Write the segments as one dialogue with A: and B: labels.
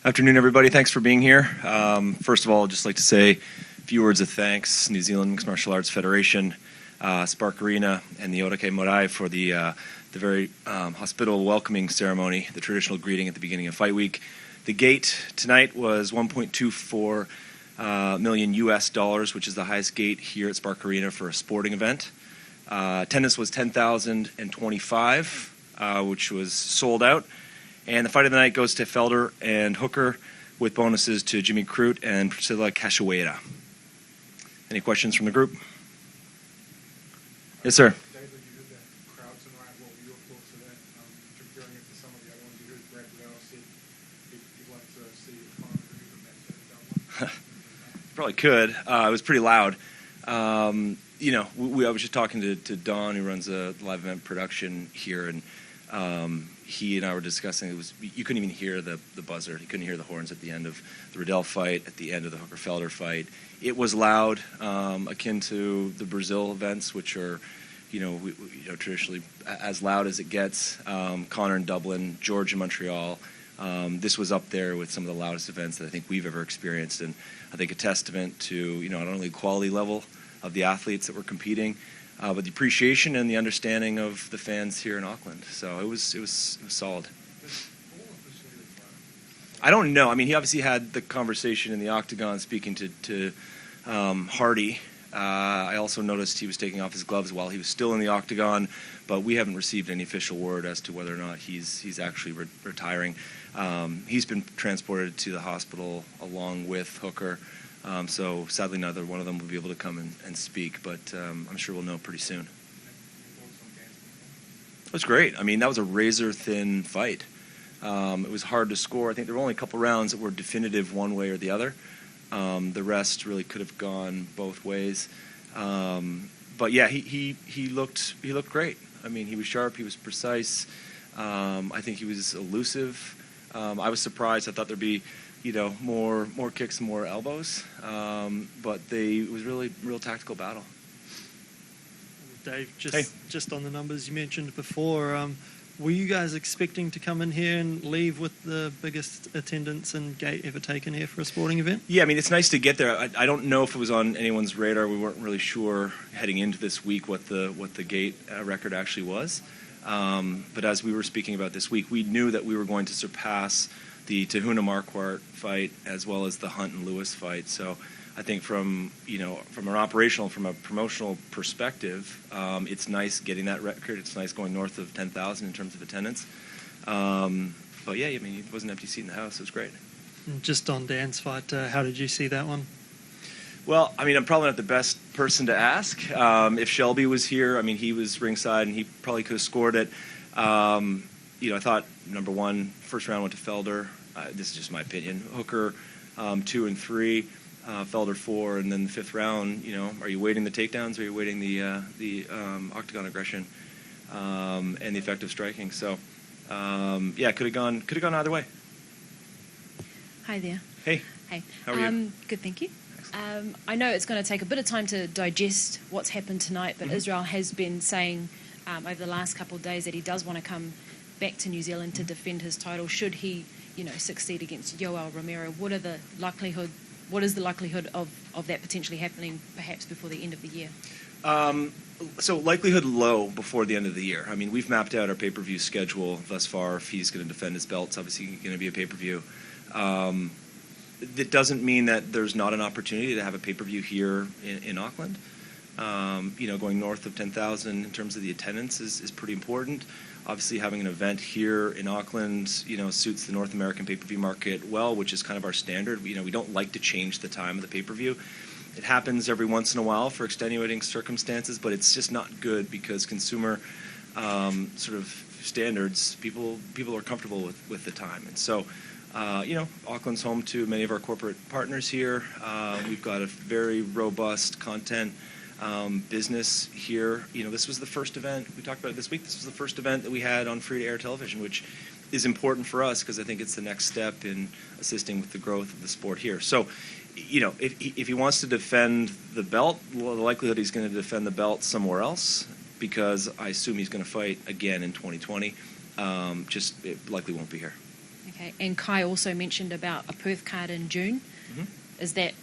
A: Afternoon, everybody. Thanks for being here. First of all, I'd just like to say a few words of thanks, New Zealand Mixed Martial Arts Federation, Spark Arena, and the Orake Morai for the very hospitable welcoming ceremony, the traditional greeting at the beginning of Fight Week. The gate tonight was $1.24 million US, which is the highest gate here at Spark Arena for a sporting event. Attendance was 10,025, which was sold out. And the fight of the night goes to Felder and Hooker, with bonuses to Jimmy Crute and Priscilla Cachoeira. Any questions from the group? Yes, sir.
B: David, you did that crowd tonight. What were your thoughts of that? Comparing it to some of the other ones, you heard Brad Riddell said he'd like to see if Conor agree with that one.
A: Probably could. It was pretty loud. I was just talking to Don, who runs a live event production here, and he and I were discussing, you couldn't even hear the buzzer. You couldn't hear the horns at the end of the Riddell fight, at the end of the Hooker-Felder fight. It was loud, akin to the Brazil events, which are, traditionally as loud as it gets. Conor in Dublin, George in Montreal. This was up there with some of the loudest events that I think we've ever experienced, and I think a testament to, not only the quality level of the athletes that were competing, but the appreciation and the understanding of the fans here in Auckland. So it was solid. I don't know. I mean, he obviously had the conversation in the octagon speaking to Hardy. I also noticed he was taking off his gloves while he was still in the octagon, but we haven't received any official word as to whether or not he's actually retiring. He's been transported to the hospital along with Hooker. So sadly, neither one of them will be able to come and speak, but I'm sure we'll know pretty soon. It was great. I mean, that was a razor-thin fight. It was hard to score. I think there were only a couple rounds that were definitive one way or the other. The rest really could have gone both ways. But yeah, he looked great. I mean, he was sharp. He was precise. I think he was elusive. I was surprised. I thought there'd be more kicks and more elbows, but it was really real tactical battle.
C: Dave, just on the numbers you mentioned before, were you guys expecting to come in here and leave with the biggest attendance and gate ever taken here for a sporting event?
A: Yeah, I mean, it's nice to get there. I don't know if it was on anyone's radar. We weren't really sure heading into this week what the gate record actually was. But as we were speaking about this week, we knew that we were going to surpass the Tahuna Marquardt fight as well as the Hunt and Lewis fight. So I think from an operational, from a promotional perspective, it's nice getting that record. It's nice going north of 10,000 in terms of attendance. But yeah, I mean, it was an empty seat in the house. It was great.
C: And just on Dan's fight, how did you see that one?
A: Well, I mean, I'm probably not the best person to ask. If Shelby was here, I mean, he was ringside and he probably could have scored it. I thought, number one, first round went to Felder. This is just my opinion. Hooker, 2 and 3, Felder 4, and then the fifth round. Are you waiting the takedowns or are you waiting the octagon aggression and the effective striking? So, yeah, could have gone either way.
D: Hi there.
A: Hey.
D: Hey.
A: How are you?
D: Good, thank you. I know it's going to take a bit of time to digest what's happened tonight, but Israel has been saying over the last couple of days that he does want to come back to New Zealand to defend his title should he, succeed against Yoel Romero. What is the likelihood of that potentially happening perhaps before the end of the year?
A: So likelihood low before the end of the year. I mean, we've mapped out our pay-per-view schedule thus far. If he's going to defend his belt, it's obviously going to be a pay-per-view. That doesn't mean that there's not an opportunity to have a pay-per-view here in Auckland. Going north of 10,000 in terms of the attendance is pretty important. Obviously, having an event here in Auckland, suits the North American pay-per-view market well, which is kind of our standard. We don't like to change the time of the pay-per-view. It happens every once in a while for extenuating circumstances, but it's just not good because consumer sort of standards, people are comfortable with the time. And so, Auckland's home to many of our corporate partners here. We've got a very robust content business here. This was the first event, we talked about it this week, this was the first event that we had on free-to-air television, which is important for us because I think it's the next step in assisting with the growth of the sport here. So, if he wants to defend the belt, well, the likelihood he's going to defend the belt somewhere else because I assume he's going to fight again in 2020. It likely won't be here.
D: Okay, and Kai also mentioned about a Perth card in June.
A: Mhm.
D: Is that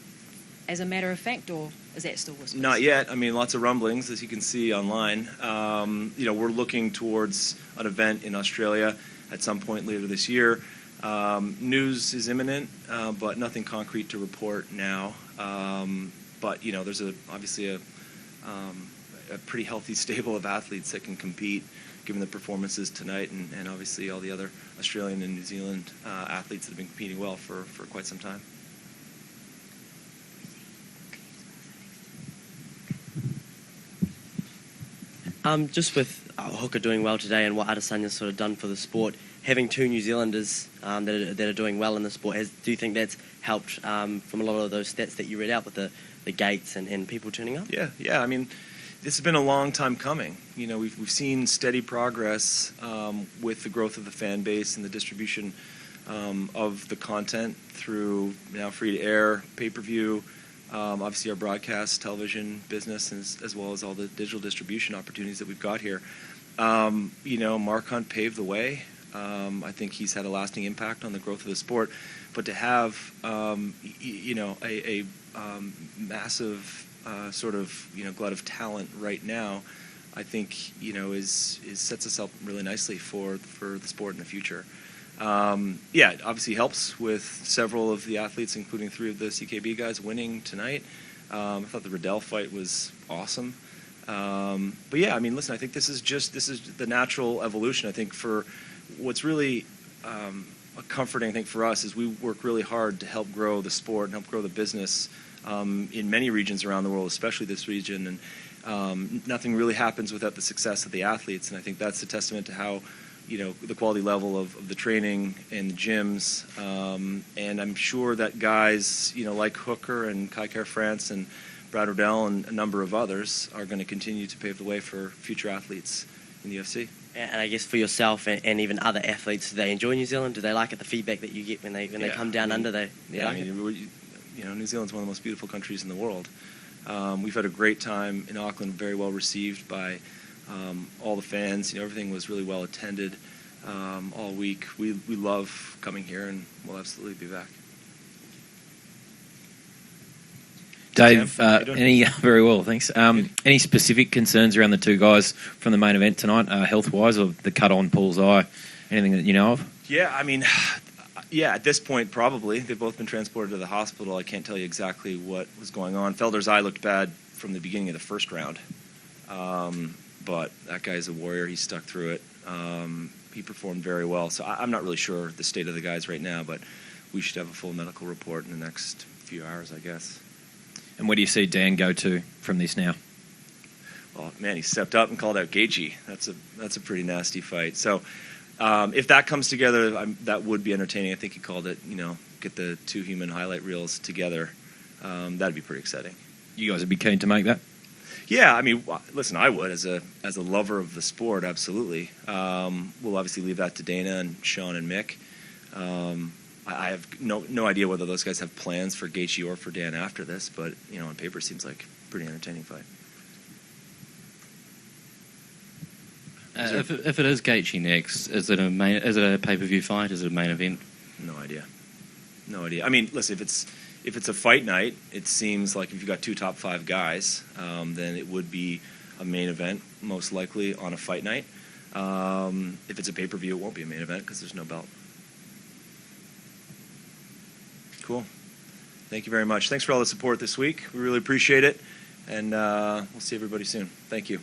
D: as a matter of fact, or is that still whispers?
A: Not yet. I mean, lots of rumblings, as you can see online. We're looking towards an event in Australia at some point later this year. News is imminent, but nothing concrete to report now. But there's obviously a pretty healthy stable of athletes that can compete, given the performances tonight, and obviously all the other Australian and New Zealand athletes that have been competing well for quite some time.
E: Just with Hooker doing well today and what Adesanya's sort of done for the sport, having two New Zealanders that are doing well in the sport, do you think that's helped from a lot of those stats that you read out with the gates and people turning up?
A: Yeah. I mean, this has been a long time coming. We've seen steady progress with the growth of the fan base and the distribution of the content through now free to air, pay-per-view, obviously our broadcast television business, as well as all the digital distribution opportunities that we've got here. Mark Hunt paved the way. I think he's had a lasting impact on the growth of the sport. But to have a massive sort of glut of talent right now, I think sets us up really nicely for the sport in the future. It obviously helps with several of the athletes, including 3 of the CKB guys, winning tonight. I thought the Riddell fight was awesome. But yeah, I mean, listen, I think this is the natural evolution. I think for what's really comforting, I think for us, is we work really hard to help grow the sport and help grow the business in many regions around the world, especially this region. And nothing really happens without the success of the athletes. And I think that's a testament to how the quality level of the training and the gyms, and I'm sure that guys, like Hooker and Kai Confrence and Brad Riddell and a number of others are going to continue to pave the way for future athletes in the UFC.
E: And I guess for yourself and even other athletes, do they enjoy New Zealand? Do they like it, the feedback that you get when they come down under?
A: New Zealand's one of the most beautiful countries in the world. We've had a great time in Auckland, very well received by all the fans. Everything was really well attended all week. We love coming here, and we'll absolutely be back.
F: Dave, very well, thanks. Any specific concerns around the two guys from the main event tonight, health-wise, or the cut-on Paul's eye? Anything that you know of?
A: Yeah, I mean, at this point, probably. They've both been transported to the hospital. I can't tell you exactly what was going on. Felder's eye looked bad from the beginning of the first round. But that guy's a warrior. He stuck through it. He performed very well. So I'm not really sure the state of the guys right now, but we should have a full medical report in the next few hours, I guess.
F: And where do you see Dan go to from this now?
A: Well, man, he stepped up and called out Gaethje. That's a pretty nasty fight. So if that comes together, that would be entertaining. I think he called it, get the 2 human highlight reels together. That'd be pretty exciting.
F: You guys would be keen to make that?
A: Yeah, I mean, listen, I would as a lover of the sport, absolutely. We'll obviously leave that to Dana and Sean and Mick. I have no idea whether those guys have plans for Gaethje or for Dan after this, but on paper, it seems like a pretty entertaining fight.
G: If it is Gaethje next, is it a pay-per-view fight? Is it a main event?
A: No idea. I mean, listen, if it's a fight night, it seems like if you've got 2 top 5 guys, then it would be a main event, most likely on a fight night. If it's a pay-per-view, it won't be a main event because there's no belt. Cool. Thank you very much. Thanks for all the support this week. We really appreciate it, and we'll see everybody soon. Thank you.